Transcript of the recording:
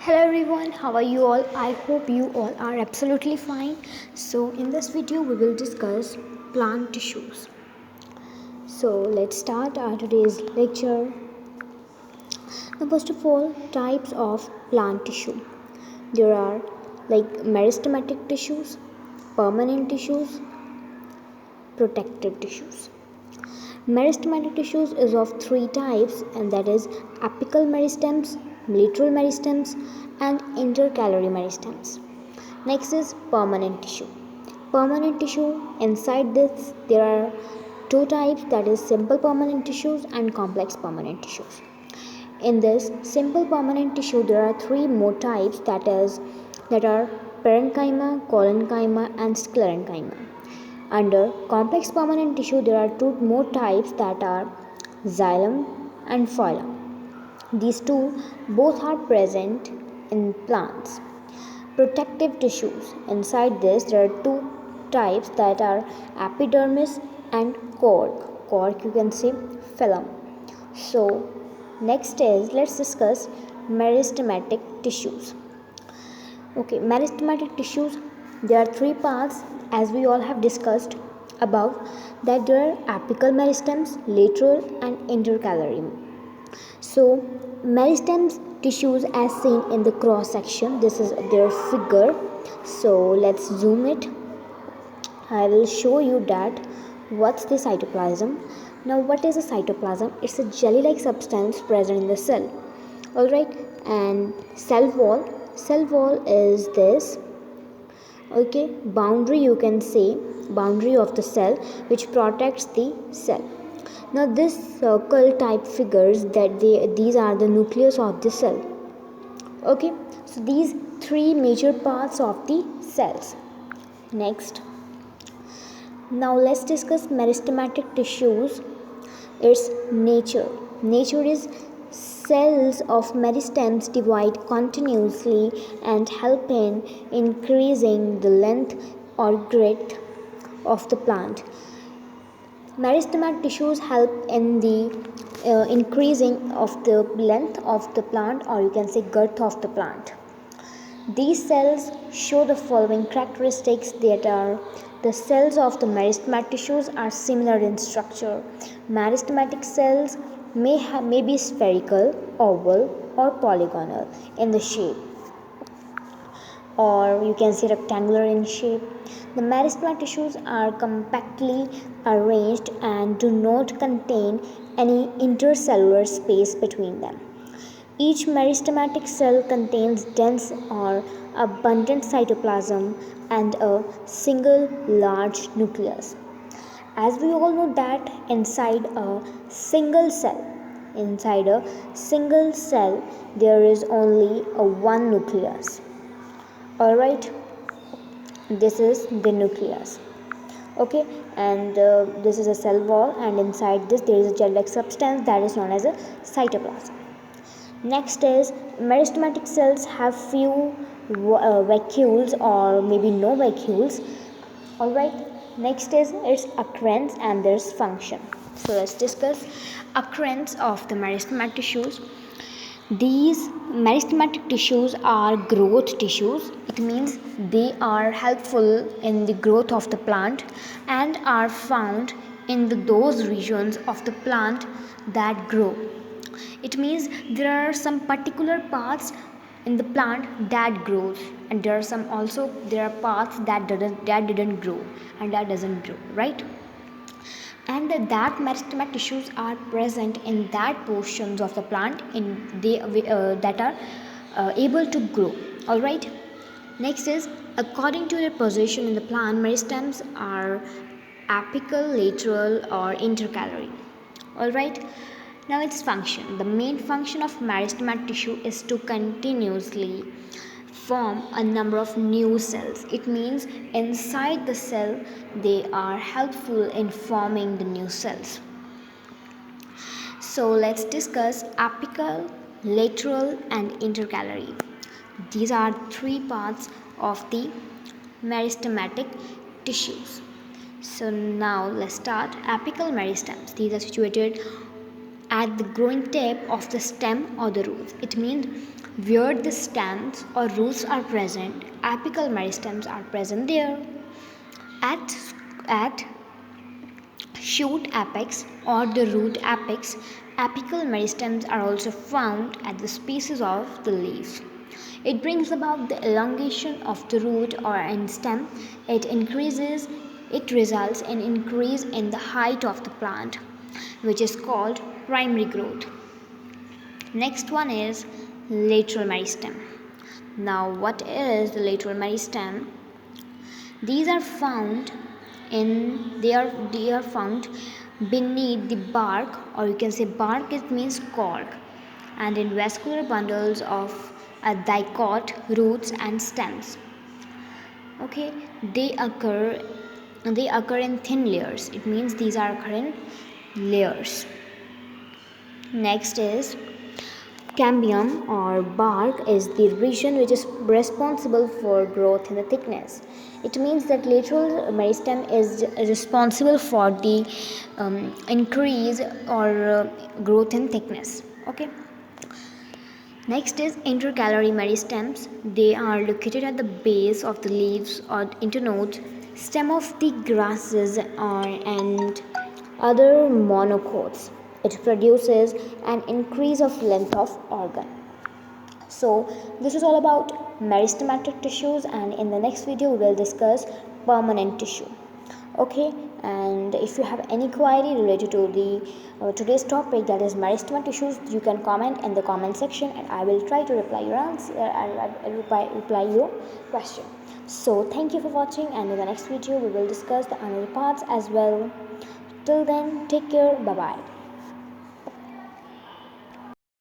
Hello everyone, how are you all? I hope you all are absolutely fine. So, in this video, we will discuss plant tissues. So, let's start our today's lecture. Now, first of all, types of plant tissue. There are like meristematic tissues, permanent tissues, protective tissues. Meristematic tissues is of three types, and that is apical meristems, lateral meristems, and intercalary meristems. Next is permanent tissue. Permanent tissue, inside this there are two types, that is simple permanent tissues and complex permanent tissues. In this simple permanent tissue there are three more types, that are parenchyma, collenchyma, and sclerenchyma. Under complex permanent tissue, there are two more types, that are xylem and phloem. These two both are present in plants. Protective tissues. Inside this, there are two types, that are epidermis and cork. Cork, you can say phloem. So, next is let's discuss meristematic tissues. Okay, meristematic tissues, there are three parts as we all have discussed above, that there are apical meristems, lateral, and intercalary. So meristems tissues as seen in the cross section, this is their figure. So let's zoom it. I will show you that what's the cytoplasm. Now, what is a cytoplasm? It's a jelly like substance present in the cell. Alright, and cell wall is this, okay, boundary, you can say boundary of the cell which protects the cell. Now this circle type figures that these are the nucleus of the cell. Okay, so these three major parts of the cells. Next, now let's discuss meristematic tissues. Its nature is cells of meristems divide continuously and help in increasing the length or girth of the plant. Meristematic tissues help in the increasing of the length of the plant, or you can say girth of the plant. These cells show the following characteristics, that are the cells of the meristematic tissues are similar in structure. Meristematic cells may be spherical, oval, or polygonal in the shape, or you can say rectangular in shape. The meristematic tissues are compactly arranged and do not contain any intercellular space between them. Each meristematic cell contains dense or abundant cytoplasm and a single large nucleus. As we all know that inside a single cell there is only a one nucleus. Alright, this is the nucleus. Okay, and this is a cell wall, and inside this there is a gel like substance that is known as a cytoplasm. Next is meristematic cells have few vacuoles or maybe no vacuoles. Alright, next is its occurrence and there's function. So let's discuss occurrence of the meristematic tissues. These meristematic tissues are growth tissues. It means they are helpful in the growth of the plant and are found in those regions of the plant that grow. It means there are some particular parts in the plant that grows, and there are parts that didn't grow and that doesn't grow, right? And that meristematic tissues are present in that portions of the plant that are able to grow. All right. Next is, according to their position in the plant, meristems are apical, lateral, or intercalary. All right. Now its function. The main function of meristematic tissue is to continuously form a number of new cells. It means inside the cell they are helpful in forming the new cells. So let's discuss apical, lateral, and intercalary. These are three parts of the meristematic tissues. So now let's start apical meristems. These are situated at the growing tip of the stem or the roots. It means where the stems or roots are present, apical meristems are present there. At shoot apex or the root apex, apical meristems are also found at the spaces of the leaves. It brings about the elongation of the root or end stem. It results in increase in the height of the plant, which is called primary growth. Next one is lateral meristem. Now, what is the lateral meristem? These are found they are found beneath the bark, or you can say bark, it means cork, and in vascular bundles of dicot roots and stems. Okay, they occur in thin layers. It means these are occurring layers. Next is cambium or bark is the region which is responsible for growth in the thickness. It means that lateral meristem is responsible for the increase or growth in thickness. Okay. Next is intercalary meristems. They are located at the base of the leaves or internodes, stem of the grasses and other monocots. It produces an increase of length of organ. So this is all about meristematic tissues, and in the next video we will discuss permanent tissue. Okay, and if you have any query related to the today's topic, that is meristema tissues, you can comment in the comment section and I will try to reply your answer and I will reply your question. So thank you for watching, and in the next video we will discuss the another parts as well. Till then, take care, bye bye.